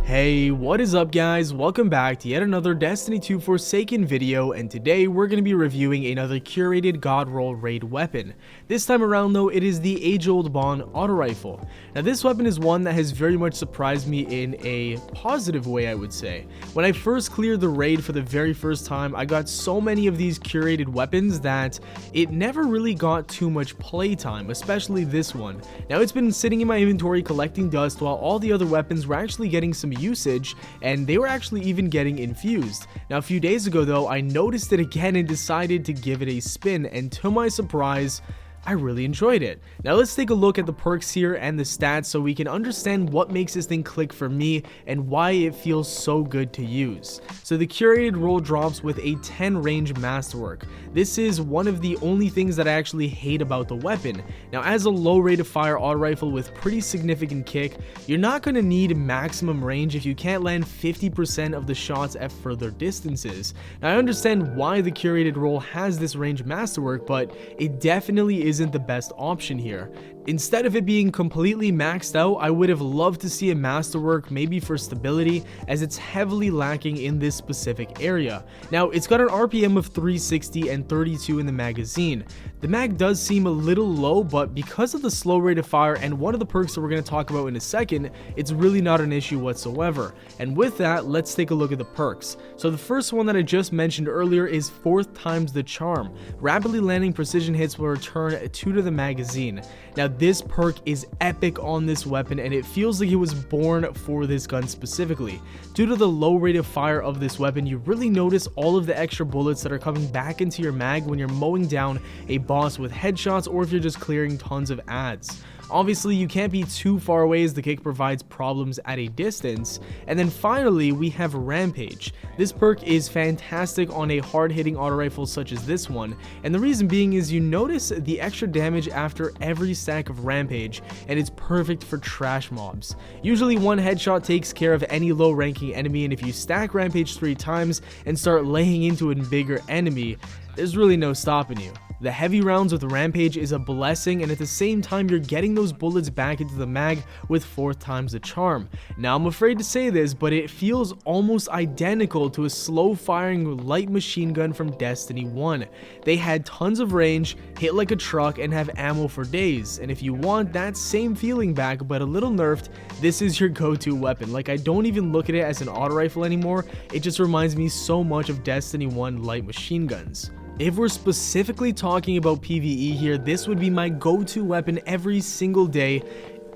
Hey, what is up guys? Welcome back to yet another Destiny 2 Forsaken video, and today we're going to be reviewing another curated God Roll raid weapon. This time around though, it is the age-old Bond auto rifle. Now this weapon is one that has very much surprised me in a positive way, I would say. When I first cleared the raid for the very first time, I got so many of these curated weapons that it never really got too much playtime, especially this one. Now it's been sitting in my inventory collecting dust while all the other weapons were actually getting some usage, and they were actually even getting infused. Now a few days ago though, I noticed it again and decided to give it a spin, and to my surprise, I really enjoyed it. Now let's take a look at the perks here and the stats so we can understand what makes this thing click for me and why it feels so good to use. So the curated roll drops with a 10 range masterwork. This is one of the only things that I actually hate about the weapon. Now as a low rate of fire auto rifle with pretty significant kick, you're not going to need maximum range if you can't land 50% of the shots at further distances. Now I understand why the curated roll has this range masterwork, but it definitely isn't the best option here. Instead of it being completely maxed out, I would have loved to see a masterwork maybe for stability, as it's heavily lacking in this specific area. Now it's got an RPM of 360 and 32 in the magazine. The mag does seem a little low, but because of the slow rate of fire and one of the perks that we're going to talk about in a second, it's really not an issue whatsoever. And with that, let's take a look at the perks. So the first one that I just mentioned earlier is 4th times the charm. Rapidly landing precision hits will return 2 to the magazine. Now this perk is epic on this weapon, and it feels like it was born for this gun specifically. Due to the low rate of fire of this weapon, you really notice all of the extra bullets that are coming back into your mag when you're mowing down a boss with headshots, or if you're just clearing tons of ads. Obviously, you can't be too far away as the kick provides problems at a distance. And then finally, we have Rampage. This perk is fantastic on a hard-hitting auto rifle such as this one, and the reason being is you notice the extra damage after every stack of Rampage, and it's perfect for trash mobs. Usually one headshot takes care of any low-ranking enemy, and if you stack Rampage 3 times and start laying into a bigger enemy, there's really no stopping you. The heavy rounds with Rampage is a blessing, and at the same time you're getting those bullets back into the mag with 4th times the charm. Now I'm afraid to say this, but it feels almost identical to a slow firing light machine gun from Destiny 1. They had tons of range, hit like a truck, and have ammo for days, and if you want that same feeling back but a little nerfed, this is your go-to weapon. Like, I don't even look at it as an auto rifle anymore, it just reminds me so much of Destiny 1 light machine guns. If we're specifically talking about PvE here, this would be my go-to weapon every single day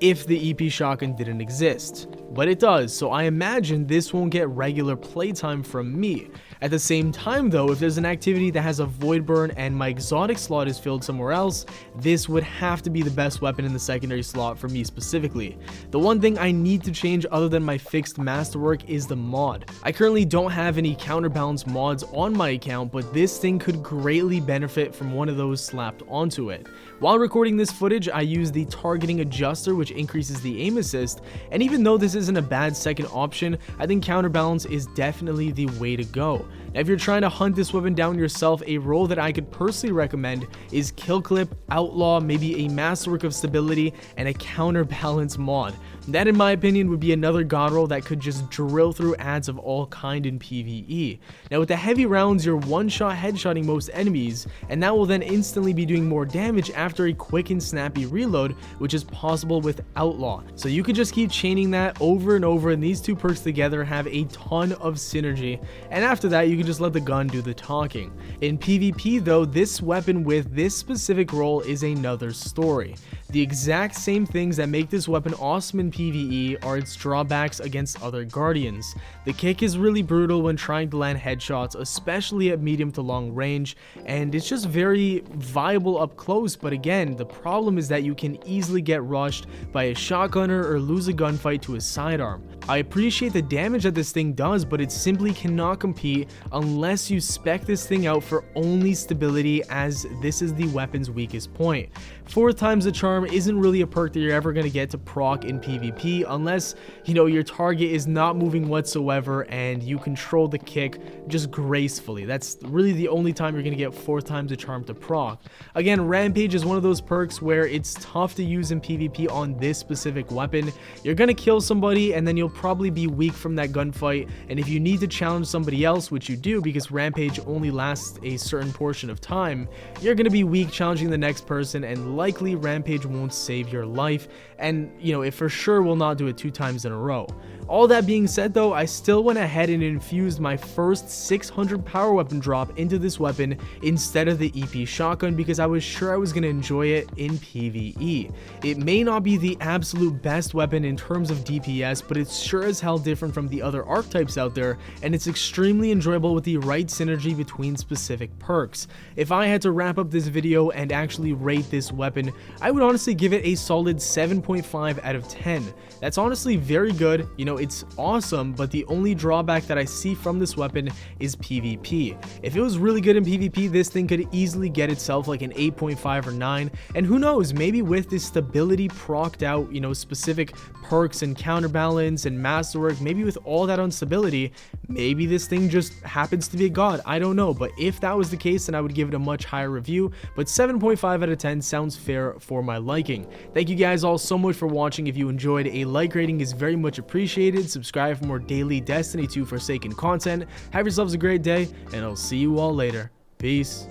if the EP shotgun didn't exist. But it does, so I imagine this won't get regular playtime from me. At the same time though, if there's an activity that has a void burn and my exotic slot is filled somewhere else, this would have to be the best weapon in the secondary slot for me specifically. The one thing I need to change other than my fixed masterwork is the mod. I currently don't have any counterbalance mods on my account, but this thing could greatly benefit from one of those slapped onto it. While recording this footage, I use the targeting adjuster, which increases the aim assist, and even though this isn't a bad second option, I think counterbalance is definitely the way to go. Now, if you're trying to hunt this weapon down yourself, a role that I could personally recommend is Kill Clip, Outlaw, maybe a Masterwork of Stability, and a Counterbalance mod. That, in my opinion, would be another god roll that could just drill through ads of all kind in PvE. Now with the heavy rounds, you're one-shot headshotting most enemies, and that will then instantly be doing more damage after a quick and snappy reload, which is possible with Outlaw. So you could just keep chaining that over and over, and these two perks together have a ton of synergy, and after that you can just let the gun do the talking. In PvP though, this weapon with this specific role is another story. The exact same things that make this weapon awesome in PvE are its drawbacks against other Guardians. The kick is really brutal when trying to land headshots, especially at medium to long range, and it's just very viable up close, but again, the problem is that you can easily get rushed by a shotgunner or lose a gunfight to a sidearm. I appreciate the damage that this thing does, but it simply cannot compete unless you spec this thing out for only stability, as this is the weapon's weakest point. 4 times the charm Charm isn't really a perk that you're ever going to get to proc in PvP unless, you know, your target is not moving whatsoever and you control the kick just gracefully. That's really the only time you're going to get 4 times the charm to proc. Again, Rampage is one of those perks where it's tough to use in PvP on this specific weapon. You're going to kill somebody and then you'll probably be weak from that gunfight, and if you need to challenge somebody else, which you do because Rampage only lasts a certain portion of time, you're going to be weak challenging the next person, and likely Rampage won't save your life, and you know, it for sure will not do it 2 times in a row. All that being said though, I still went ahead and infused my first 600 power weapon drop into this weapon instead of the EP shotgun because I was sure I was going to enjoy it in PvE. It may not be the absolute best weapon in terms of DPS, but it's sure as hell different from the other archetypes out there, and it's extremely enjoyable with the right synergy between specific perks. If I had to wrap up this video and actually rate this weapon, I would honestly give it a solid 7.5 out of 10. That's honestly very good. You know, it's awesome, but the only drawback that I see from this weapon is PvP. If it was really good in PvP, this thing could easily get itself like an 8.5 or 9, and who knows, maybe with this stability procced out, you know, specific perks and counterbalance and masterwork, maybe with all that on stability, maybe this thing just happens to be a god. I don't know, but if that was the case, then I would give it a much higher review, but 7.5 out of 10 sounds fair for my liking. Thank you guys all so much for watching. If you enjoyed, a like rating is very much appreciated. Subscribe for more daily Destiny 2 Forsaken content. Have yourselves a great day, and I'll see you all later. Peace.